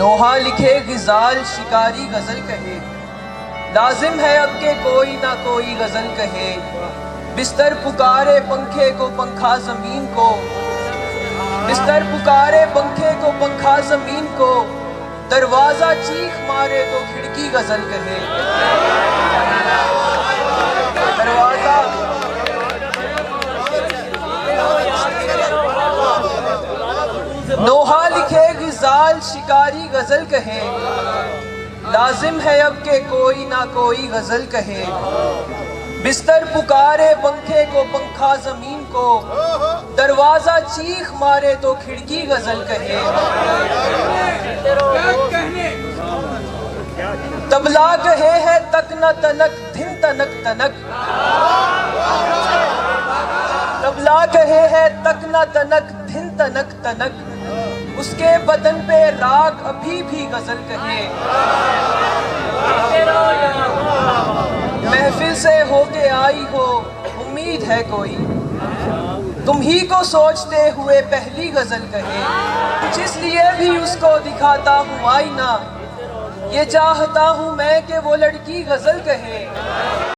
नोहा लिखे गिजाल शिकारी गजल कहे, लाजिम है अब के कोई ना कोई गजल कहे। बिस्तर पुकारे पंखे को पंखा जमीन को, बिस्तर पुकारे पंखे को पंखा जमीन को, दरवाजा चीख मारे तो खिड़की गजल कहे। दरवाजा नोहा लिखे गिजाल शिकारी गजल कहे, लाजिम है अब के कोई ना कोई गजल कहे। बिस्तर पुकारे पंखे को पंखा जमीन को, दरवाजा चीख मारे तो खिड़की गजल कहे। तबला कहे है तक न तनक धिन तनक तनक, तबला कहे है तक न तनक धिन तनक तनक, उसके बदन पे राग अभी भी गजल कहे। महफिल से होके आई हो उम्मीद है कोई, तुम ही को सोचते हुए पहली गजल कहे। जिस लिए भी उसको दिखाता हूँ आईना, ये चाहता हूँ मैं कि वो लड़की गजल कहे।